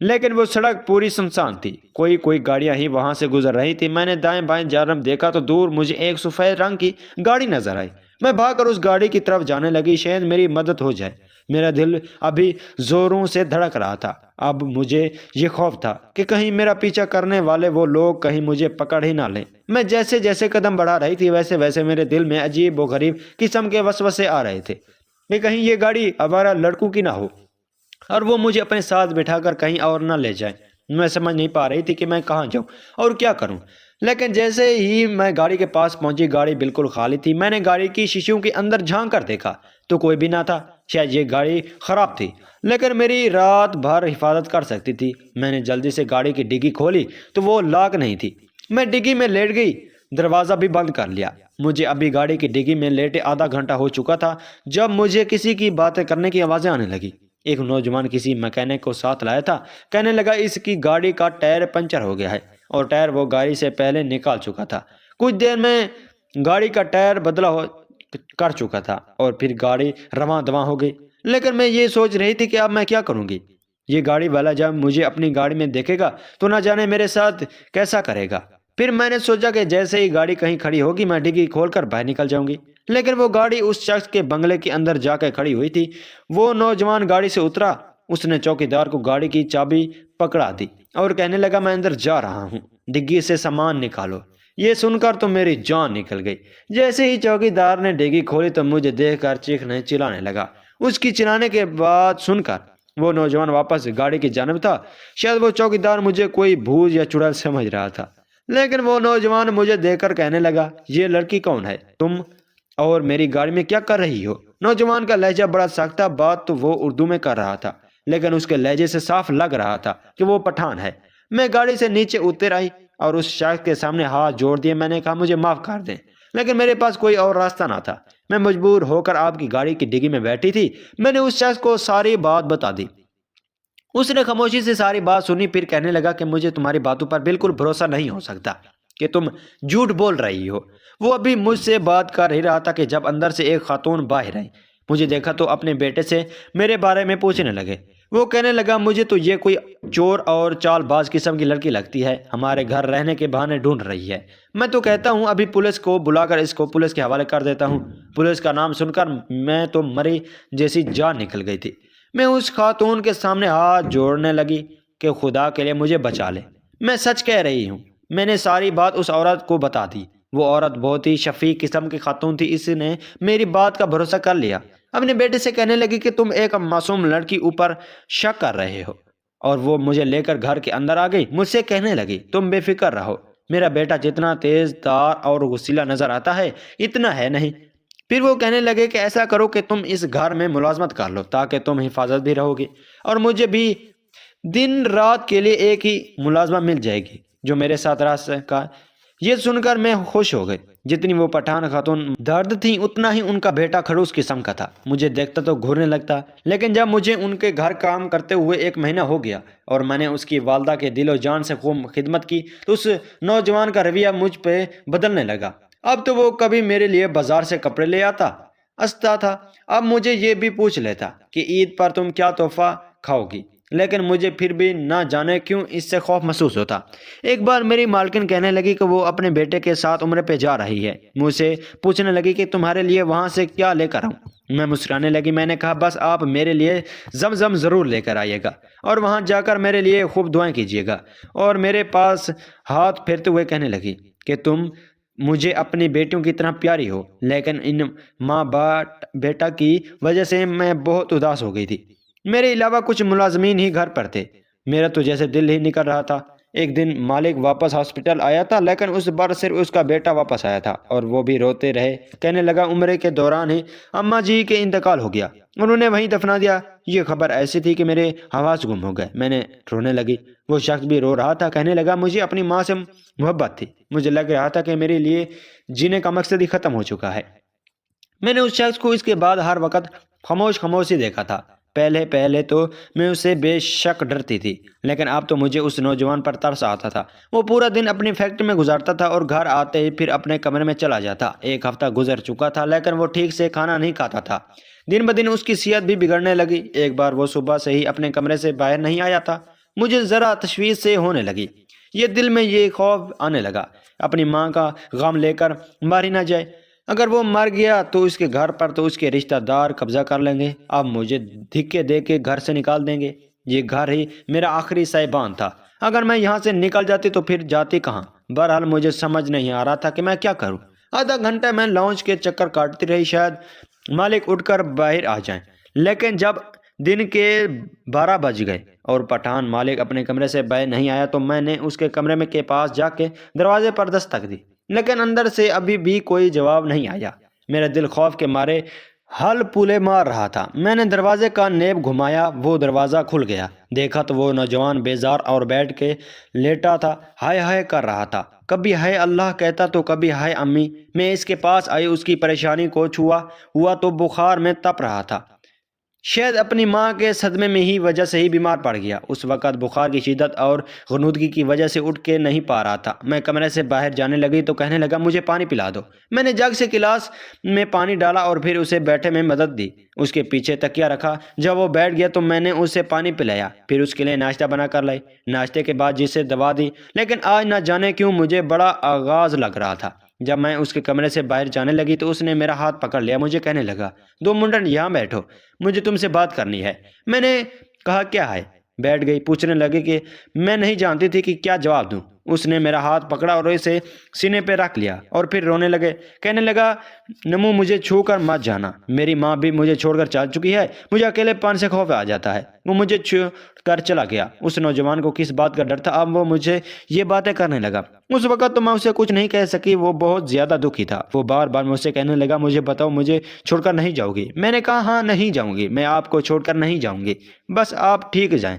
لیکن وہ سڑک پوری سنسان تھی، کوئی کوئی گاڑیاں ہی وہاں سے گزر رہی تھی۔ میں نے دائیں بائیں جانب دیکھا تو دور مجھے ایک سفید رنگ کی گاڑی نظر آئی۔ میں بھاگ کر اس گاڑی کی طرف جانے لگی، شاید میری مدد ہو جائے۔ میرا دل ابھی زوروں سے دھڑک رہا تھا۔ اب مجھے یہ خوف تھا کہ کہیں میرا پیچھا کرنے والے وہ لوگ کہیں مجھے پکڑ ہی نہ لیں۔ میں جیسے جیسے قدم بڑھا رہی تھی ویسے ویسے میرے دل میں عجیب و غریب قسم کے وسوسے آ رہے تھے کہ کہیں یہ گاڑی آوارہ لڑکوں کی نہ ہو اور وہ مجھے اپنے ساتھ بٹھا کر کہیں اور نہ لے جائیں۔ میں سمجھ نہیں پا رہی تھی کہ میں کہاں جاؤں اور کیا کروں، لیکن جیسے ہی میں گاڑی کے پاس پہنچی گاڑی بالکل خالی تھی۔ میں نے گاڑی کی شیشوں کے اندر جھانک کر دیکھا تو کوئی بھی نہ تھا، شاید یہ گاڑی خراب تھی لیکن میری رات بھر حفاظت کر سکتی تھی۔ میں نے جلدی سے گاڑی کی ڈگی کھولی تو وہ لاک نہیں تھی۔ میں ڈگی میں لیٹ گئی، دروازہ بھی بند کر لیا۔ مجھے ابھی گاڑی کی ڈگی میں لیٹے آدھا گھنٹہ ہو چکا تھا جب مجھے کسی کی باتیں کرنے کی آوازیں آنے لگی۔ ایک نوجوان کسی مکینک کو ساتھ لایا تھا، کہنے لگا اس کی گاڑی کا ٹائر پنچر ہو گیا ہے اور ٹائر وہ گاڑی سے پہلے نکال چکا تھا۔ کچھ دیر میں گاڑی کا ٹائر کر چکا تھا اور پھر گاڑی رواں دواں ہو گئی۔ لیکن میں یہ سوچ رہی تھی کہ اب میں کیا کروں گی۔ یہ گاڑی والا جب مجھے اپنی گاڑی میں دیکھے گا تو نہ جانے میرے ساتھ کیسا کرے گا۔ پھر میں نے سوچا کہ جیسے ہی گاڑی کہیں کھڑی ہوگی میں ڈگی کھول کر باہر نکل جاؤں گی، لیکن وہ گاڑی اس شخص کے بنگلے کے اندر جا کے کھڑی ہوئی تھی۔ وہ نوجوان گاڑی سے اترا، اس نے چوکیدار کو گاڑی کی چابی پکڑا دی اور کہنے لگا میں اندر جا رہا ہوں، ڈگی سے سامان نکالو۔ یہ سن کر تو میری جان نکل گئی۔ جیسے ہی چوکیدار نے ڈگی کھولی تو مجھے دیکھ کر چیخنے چلانے لگا۔ اس کی چلانے کے بعد سن کر وہ نوجوان واپس گاڑی کی جانب تھا۔ شاید وہ چوکیدار مجھے کوئی بھوت یا چڑیل سمجھ رہا تھا، لیکن وہ نوجوان مجھے دیکھ کر کہنے لگا یہ لڑکی کون ہے، تم اور میری گاڑی میں کیا کر رہی ہو؟ نوجوان کا لہجہ بڑا سخت تھا، بات تو وہ اردو میں کر رہا تھا لیکن اس کے لہجے سے صاف لگ رہا تھا کہ وہ پٹھان ہے۔ میں گاڑی سے نیچے اتر آئی اور اس شخص کے سامنے ہاتھ جوڑ دیے۔ میں نے کہا مجھے معاف کر دیں، لیکن میرے پاس کوئی اور راستہ نہ تھا۔ میں مجبور ہو کر آپ کی گاڑی کی ڈگی میں بیٹھی تھی۔ میں نے اس شخص کو ساری بات بتا دی۔ اس نے خاموشی سے ساری بات سنی، پھر کہنے لگا کہ مجھے تمہاری باتوں پر بالکل بھروسہ نہیں ہو سکتا کہ تم جھوٹ بول رہی ہو۔ وہ ابھی مجھ سے بات کر ہی رہا تھا کہ جب اندر سے ایک خاتون باہر آئی۔ مجھے دیکھا تو اپنے بیٹے سے میرے بارے میں پوچھنے لگے۔ وہ کہنے لگا مجھے تو یہ کوئی چور اور چال باز قسم کی لڑکی لگتی ہے، ہمارے گھر رہنے کے بہانے ڈھونڈ رہی ہے۔ میں تو کہتا ہوں ابھی پولیس کو بلا کر اس کو پولیس کے حوالے کر دیتا ہوں۔ پولیس کا نام سن کر میں تو مری جیسی جان نکل گئی تھی۔ میں اس خاتون کے سامنے ہاتھ جوڑنے لگی کہ خدا کے لیے مجھے بچا لے، میں سچ کہہ رہی ہوں۔ میں نے ساری بات اس عورت کو بتا دی۔ وہ عورت بہت ہی شفیق قسم کی خاتون تھی، اس نے میری بات کا بھروسہ کر لیا۔ اپنے بیٹے سے کہنے لگی کہ تم ایک معصوم لڑکی اوپر شک کر رہے ہو، اور وہ مجھے لے کر گھر کے اندر آ گئی۔ مجھ سے کہنے لگی تم بے فکر رہو، میرا بیٹا جتنا تیز دار اور غصیلا نظر آتا ہے اتنا ہے نہیں۔ پھر وہ کہنے لگے کہ ایسا کرو کہ تم اس گھر میں ملازمت کر لو تاکہ تم حفاظت بھی رہو گی اور مجھے بھی دن رات کے لیے ایک ہی ملازمہ مل جائے گی جو میرے ساتھ رہ سکا۔ یہ سن کر میں خوش ہو گئی۔ جتنی وہ پٹھان خاتون درد تھی اتنا ہی ان کا بیٹا خڑوس قسم کا تھا۔ مجھے دیکھتا تو گھورنے لگتا، لیکن جب مجھے ان کے گھر کام کرتے ہوئے 1 مہینہ ہو گیا اور میں نے اس کی والدہ کے دل و جان سے خوب خدمت کی تو اس نوجوان کا رویہ مجھ پہ بدلنے لگا۔ اب تو وہ کبھی میرے لیے بازار سے کپڑے لے آتا تھا، اب مجھے یہ بھی پوچھ لیتا کہ عید پر تم کیا تحفہ کھاؤ گی، لیکن مجھے پھر بھی نہ جانے کیوں اس سے خوف محسوس ہوتا۔ ایک بار میری مالکن کہنے لگی کہ وہ اپنے بیٹے کے ساتھ عمرے پہ جا رہی ہے۔ مجھ سے پوچھنے لگی کہ تمہارے لیے وہاں سے کیا لے کر آؤں۔ میں مسکرانے لگی۔ میں نے کہا بس آپ میرے لیے زمزم ضرور لے کر آئیے گا اور وہاں جا کر میرے لیے خوب دعائیں کیجیے گا۔ اور میرے پاس ہاتھ پھیرتے ہوئے کہنے لگی کہ تم مجھے اپنی بیٹیوں کی طرح پیاری ہو، لیکن ان ماں بیٹا کی وجہ سے میں بہت اداس ہو گئی تھی۔ میرے علاوہ کچھ ملازمین ہی گھر پر تھے، میرا تو جیسے دل ہی نکل رہا تھا۔ ایک دن مالک واپس ہاسپٹل آیا تھا، لیکن اس بار صرف اس کا بیٹا واپس آیا تھا اور وہ بھی روتے رہے۔ کہنے لگا عمرے کے دوران ہی اماں جی کے انتقال ہو گیا، انہوں نے وہیں دفنا دیا۔ یہ خبر ایسی تھی کہ میرے حواس گم ہو گئے۔ میں نے رونے لگی۔ وہ شخص بھی رو رہا تھا، کہنے لگا مجھے اپنی ماں سے محبت تھی، مجھے لگ رہا تھا کہ میرے لیے جینے کا مقصد ہی ختم ہو چکا ہے۔ میں نے اس شخص کو اس کے بعد ہر وقت خاموش ہی دیکھا تھا۔ پہلے تو میں اسے بے شک ڈرتی تھی، لیکن اب تو مجھے اس نوجوان پر ترس آتا تھا۔ وہ پورا دن اپنی فیکٹری میں گزارتا تھا اور گھر آتے ہی پھر اپنے کمرے میں چلا جاتا۔ 1 ہفتہ گزر چکا تھا لیکن وہ ٹھیک سے کھانا نہیں کھاتا تھا۔ دن بدن اس کی صحت بھی بگڑنے لگی۔ ایک بار وہ صبح سے ہی اپنے کمرے سے باہر نہیں آیا تھا مجھے ذرا تشویش سے ہونے لگی۔ یہ دل میں یہ خوف آنے لگا اپنی ماں کا غم لے کر ماری نہ جائے، اگر وہ مر گیا تو اس کے گھر پر تو اس کے رشتہ دار قبضہ کر لیں گے، اب مجھے دھکے دے کے گھر سے نکال دیں گے۔ یہ گھر ہی میرا آخری سائبان تھا، اگر میں یہاں سے نکل جاتی تو پھر جاتی کہاں؟ بہرحال مجھے سمجھ نہیں آ رہا تھا کہ میں کیا کروں۔ آدھا گھنٹہ میں لاؤنج کے چکر کاٹتی رہی، شاید مالک اٹھ کر باہر آ جائیں، لیکن جب دن کے 12 بج گئے اور پٹھان مالک اپنے کمرے سے باہر نہیں آیا تو میں نے اس کے کمرے میں کے پاس جا کے دروازے پر دستک دی، لیکن اندر سے ابھی بھی کوئی جواب نہیں آیا۔ میرا دل خوف کے مارے ہل پولے مار رہا تھا۔ میں نے دروازے کا نیب گھمایا، وہ دروازہ کھل گیا۔ دیکھا تو وہ نوجوان بیزار اور بیٹھ کے لیٹا تھا، ہائے ہائے کر رہا تھا، کبھی ہائے اللہ کہتا تو کبھی ہائے امی۔ میں اس کے پاس آئی، اس کی پریشانی کو چھوا ہوا تو بخار میں تپ رہا تھا، شاید اپنی ماں کے صدمے میں ہی وجہ سے ہی بیمار پڑ گیا۔ اس وقت بخار کی شدت اور غنودگی کی وجہ سے اٹھ کے نہیں پا رہا تھا۔ میں کمرے سے باہر جانے لگی تو کہنے لگا مجھے پانی پلا دو۔ میں نے جگ سے گلاس میں پانی ڈالا اور پھر اسے بیٹھے میں مدد دی، اس کے پیچھے تکیہ رکھا۔ جب وہ بیٹھ گیا تو میں نے اسے پانی پلایا، پھر اس کے لیے ناشتہ بنا کر لائی۔ ناشتے کے بعد جسے دوا دی، لیکن آج نہ جانے کیوں مجھے بڑا آغاز لگ رہا تھا۔ جب میں اس کے کمرے سے باہر جانے لگی تو اس نے میرا ہاتھ پکڑ لیا، مجھے کہنے لگا 2 منٹ یہاں بیٹھو، مجھے تم سے بات کرنی ہے۔ میں نے کہا کیا ہے؟ بیٹھ گئی، پوچھنے لگی کہ میں نہیں جانتی تھی کہ کیا جواب دوں۔ اس نے میرا ہاتھ پکڑا اور اسے سینے پہ رکھ لیا اور پھر رونے لگے، کہنے لگا نمو مجھے چھو کر مت جانا، میری ماں بھی مجھے چھوڑ کر چل چکی ہے، مجھے اکیلے پان سے خوف آ جاتا ہے۔ وہ مجھے چھوڑ کر چلا گیا۔ اس نوجوان کو کس بات کا ڈر تھا، اب وہ مجھے یہ باتیں کرنے لگا۔ اس وقت تو میں اسے کچھ نہیں کہہ سکی، وہ بہت زیادہ دکھی تھا۔ وہ بار بار مجھ سے کہنے لگا مجھے بتاؤ مجھے چھوڑ کر نہیں جاؤ گی؟ میں نے کہا ہاں نہیں جاؤں گی، میں آپ کو چھوڑ کر نہیں جاؤں گی، بس آپ ٹھیک جائیں۔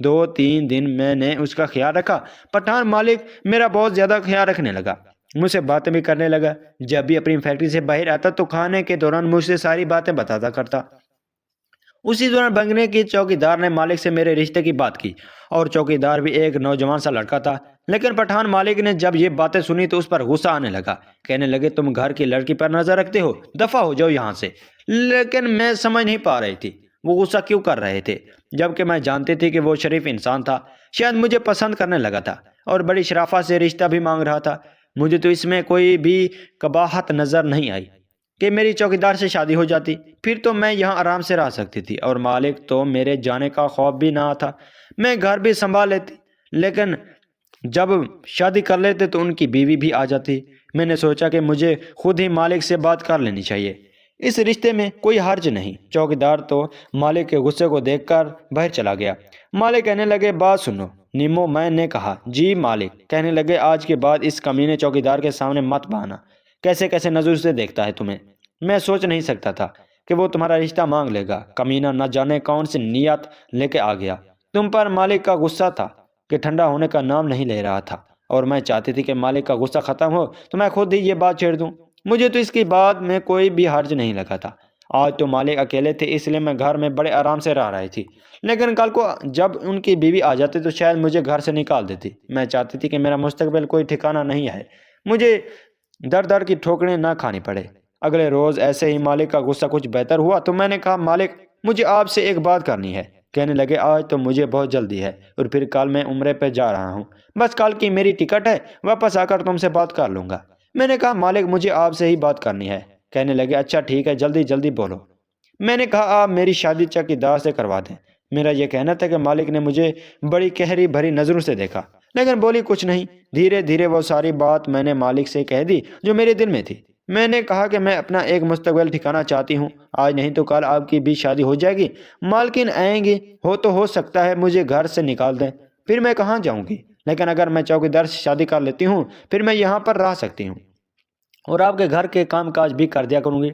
2-3 دن میں نے اس کا خیال رکھا۔ پٹھان مالک میرا بہت زیادہ خیال رکھنے لگا، مجھ سے باتیں بھی کرنے لگا۔ جب بھی اپنی فیکٹری سے باہر آتا تو کھانے کے دوران مجھ سے ساری باتیں بتاتا کرتا۔ اسی دوران بنگلے کی چوکیدار نے مالک سے میرے رشتے کی بات کی، اور چوکیدار بھی ایک نوجوان سا لڑکا تھا، لیکن پٹھان مالک نے جب یہ باتیں سنی تو اس پر غصہ آنے لگا، کہنے لگے تم گھر کی لڑکی پر نظر رکھتے ہو، دفع ہو جاؤ یہاں سے۔ لیکن میں سمجھ نہیں پا رہی تھی وہ غصہ کیوں کر رہے تھے، جبکہ میں جانتی تھی کہ وہ شریف انسان تھا، شاید مجھے پسند کرنے لگا تھا اور بڑی شرافت سے رشتہ بھی مانگ رہا تھا۔ مجھے تو اس میں کوئی بھی قباحت نظر نہیں آئی کہ میری چوکیدار سے شادی ہو جاتی، پھر تو میں یہاں آرام سے رہ سکتی تھی اور مالک تو میرے جانے کا خوف بھی نہ تھا، میں گھر بھی سنبھال لیتی۔ لیکن جب شادی کر لیتے تو ان کی بیوی بھی آ جاتی۔ میں نے سوچا کہ مجھے خود ہی مالک سے بات کر لینی چاہیے، اس رشتے میں کوئی حرج نہیں۔ چوکیدار تو مالک کے غصے کو دیکھ کر باہر چلا گیا۔ مالک کہنے لگے بات سنو نیمو۔ میں نے کہا جی مالک۔ کہنے لگے آج کے بعد اس کمینے چوکیدار کے سامنے مت بہانا، کیسے کیسے نظر سے دیکھتا ہے تمہیں، میں سوچ نہیں سکتا تھا کہ وہ تمہارا رشتہ مانگ لے گا، کمینہ نہ جانے کون سی نیت لے کے آ گیا۔ تم پر مالک کا غصہ تھا کہ ٹھنڈا ہونے کا نام نہیں لے رہا تھا، اور میں چاہتی تھی کہ مالک کا غصہ ختم ہو تو میں خود ہی یہ بات چھیڑ دوں۔ مجھے تو اس کی بات میں کوئی بھی حرج نہیں لگا تھا۔ آج تو مالک اکیلے تھے اس لیے میں گھر میں بڑے آرام سے رہ رہی تھی، لیکن کل کو جب ان کی بیوی آ جاتی تو شاید مجھے گھر سے نکال دیتی۔ میں چاہتی تھی کہ میرا مستقبل کوئی ٹھکانہ نہیں ہے، مجھے در در کی ٹھوکریں نہ کھانی پڑے۔ اگلے روز ایسے ہی مالک کا غصہ کچھ بہتر ہوا تو میں نے کہا مالک مجھے آپ سے ایک بات کرنی ہے۔ کہنے لگے آج تو مجھے بہت جلدی ہے اور پھر کل میں عمرے پہ جا رہا ہوں، بس کل کی میری ٹکٹ ہے، واپس آ کر تم سے بات کر لوں گا۔ میں نے کہا مالک مجھے آپ سے ہی بات کرنی ہے۔ کہنے لگے اچھا ٹھیک ہے، جلدی جلدی بولو۔ میں نے کہا آپ میری شادی چوکیدار سے کروا دیں۔ میرا یہ کہنا تھا کہ مالک نے مجھے بڑی گہری بھری نظروں سے دیکھا، لیکن بولی کچھ نہیں۔ دھیرے دھیرے وہ ساری بات میں نے مالک سے کہہ دی جو میرے دل میں تھی۔ میں نے کہا کہ میں اپنا ایک مستقبل ٹھکانا چاہتی ہوں، آج نہیں تو کل آپ کی بھی شادی ہو جائے گی، مالکن آئیں گی، ہو سکتا ہے مجھے گھر سے نکال دیں، پھر میں کہاں جاؤں گی، لیکن اگر میں چوکیدار سے شادی کر لیتی ہوں پھر میں یہاں پر رہ سکتی ہوں اور آپ کے گھر کے کام کاج بھی کر دیا کروں گی۔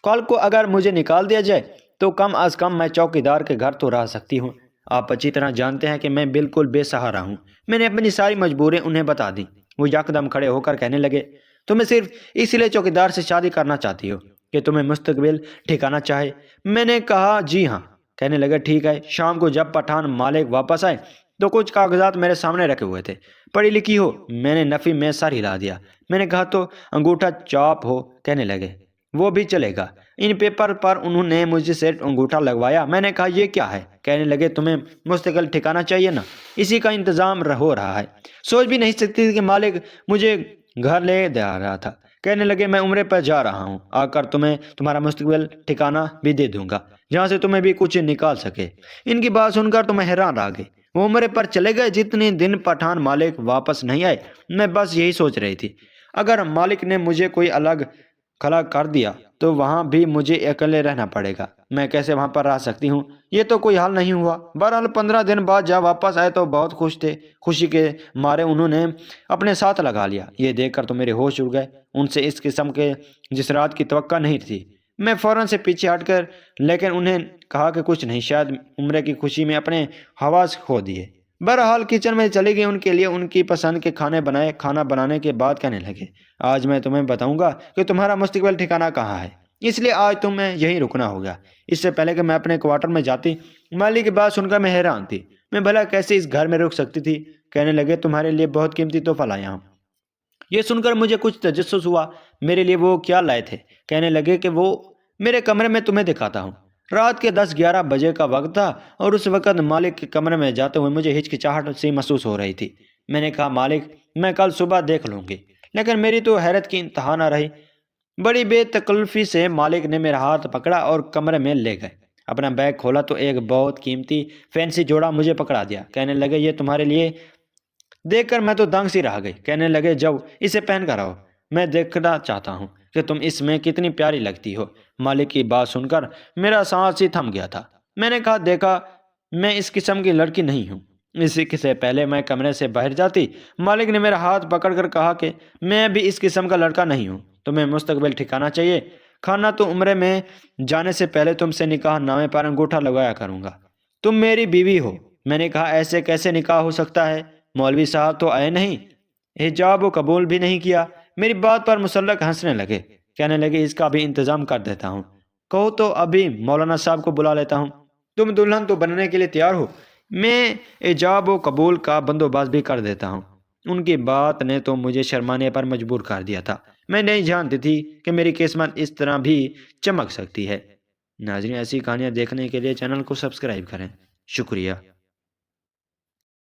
کل کو اگر مجھے نکال دیا جائے تو کم از کم میں چوکیدار کے گھر تو رہ سکتی ہوں۔ آپ اچھی طرح جانتے ہیں کہ میں بالکل بے سہارا ہوں۔ میں نے اپنی ساری مجبوریاں انہیں بتا دی۔ وہ یکدم کھڑے ہو کر کہنے لگے تمہیں صرف اس لیے چوکیدار سے شادی کرنا چاہتی ہو کہ تمہیں مستقبل ٹھکانا چاہے؟ میں نے کہا جی ہاں۔ کہنے لگے ٹھیک ہے۔ شام کو جب پٹھان مالک واپس آئے تو کچھ کاغذات میرے سامنے رکھے ہوئے تھے۔ پڑھی لکھی ہو؟ میں نے نفی میں سر ہلا دیا۔ میں نے کہا تو انگوٹھا چاپ ہو؟ کہنے لگے وہ بھی چلے گا۔ ان پیپر پر انہوں نے مجھ سے انگوٹھا لگوایا۔ میں نے کہا یہ کیا ہے؟ کہنے لگے تمہیں مستقل ٹھکانہ چاہیے نا، اسی کا انتظام ہو رہا ہے۔ سوچ بھی نہیں سکتی تھی کہ مالک مجھے گھر لے جا رہا تھا۔ کہنے لگے میں عمرے پر جا رہا ہوں، آ کر تمہیں تمہارا مستقبل ٹھکانہ بھی دے دوں گا جہاں سے تمہیں بھی کچھ نکال سکے۔ ان کی بات سن کر تو میں حیران رہ گئی۔ وہ عمرے پر چلے گئے، جتنے دن پٹھان مالک واپس نہیں آئے میں بس یہی سوچ رہی تھی، اگر مالک نے مجھے کوئی الگ کھڑا کر دیا تو وہاں بھی مجھے اکیلے رہنا پڑے گا۔ میں کیسے وہاں پر رہ سکتی ہوں؟ یہ تو کوئی حل نہیں ہوا۔ بہرحال 15 دن بعد جب واپس آئے تو بہت خوش تھے۔ خوشی کے مارے انہوں نے اپنے ساتھ لگا لیا۔ یہ دیکھ کر تو میرے ہوش اڑ گئے۔ ان سے اس قسم کے جسرات کی توقع نہیں تھی۔ میں فوراً سے پیچھے ہٹ کر لیکن انہیں کہا کہ کچھ نہیں، شاید عمرے کی خوشی میں اپنے حواس کھو دیے۔ بہرحال کچن میں چلی گئی، ان کے لیے ان کی پسند کے کھانے بنائے۔ کھانا بنانے کے بعد کہنے لگے آج میں تمہیں بتاؤں گا کہ تمہارا مستقبل ٹھکانہ کہاں ہے، اس لیے آج تمہیں یہیں رکنا ہوگا۔ اس سے پہلے کہ میں اپنے کوارٹر میں جاتی، مالک کی بات سن کر میں حیران تھی۔ میں بھلا کیسے اس گھر میں رک سکتی تھی؟ کہنے لگے تمہارے لیے بہت قیمتی تحفہ لایا ہوں۔ یہ سن کر مجھے کچھ تجسس ہوا، میرے لیے وہ کیا لائے تھے؟ کہنے لگے کہ وہ میرے کمرے میں تمہیں دکھاتا ہوں۔ رات کے 10-11 بجے کا وقت تھا اور اس وقت مالک کے کمرے میں جاتے ہوئے مجھے ہچکچاہٹ سی محسوس ہو رہی تھی۔ میں نے کہا مالک میں کل صبح دیکھ لوں گی، لیکن میری تو حیرت کی انتہا نہ رہی۔ بڑی بے تکلفی سے مالک نے میرا ہاتھ پکڑا اور کمرے میں لے گئے۔ اپنا بیگ کھولا تو ایک بہت قیمتی فینسی جوڑا مجھے پکڑا دیا۔ کہنے لگے یہ تمہارے لیے۔ دیکھ کر میں تو دنگ سی رہ گئی۔ کہنے لگے جاؤ اسے پہن کر آؤ، میں دیکھنا چاہتا ہوں کہ تم اس میں کتنی پیاری لگتی ہو۔ مالک کی بات سن کر میرا سانس ہی تھم گیا تھا۔ میں نے کہا دیکھا میں اس قسم کی لڑکی نہیں ہوں۔ اسی سے پہلے میں کمرے سے باہر جاتی، مالک نے میرا ہاتھ پکڑ کر کہا کہ میں بھی اس قسم کا لڑکا نہیں ہوں، تمہیں مستقبل ٹھکانہ چاہیے۔ کھانا تو عمرے میں جانے سے پہلے تم سے نکاح نامے پر انگوٹھا لگایا کروں گا، تم میری بیوی ہو۔ میں نے کہا ایسے کیسے نکاح ہو سکتا ہے؟ مولوی صاحب تو آئے نہیں، حجاب و قبول بھی نہیں کیا۔ میری بات پر مسلک ہنسنے لگے۔ کہنے لگے اس کا بھی انتظام کر دیتا ہوں، کہو تو ابھی مولانا صاحب کو بلا لیتا ہوں، تم دلہن تو بننے کے لیے تیار ہو، میں ایجاب و قبول کا بندوبست بھی کر دیتا ہوں۔ ان کی بات نے تو مجھے شرمانے پر مجبور کر دیا تھا۔ میں نہیں جانتی تھی کہ میری قسمت اس طرح بھی چمک سکتی ہے۔ ناظرین ایسی کہانیاں دیکھنے کے لیے چینل کو سبسکرائب کریں، شکریہ۔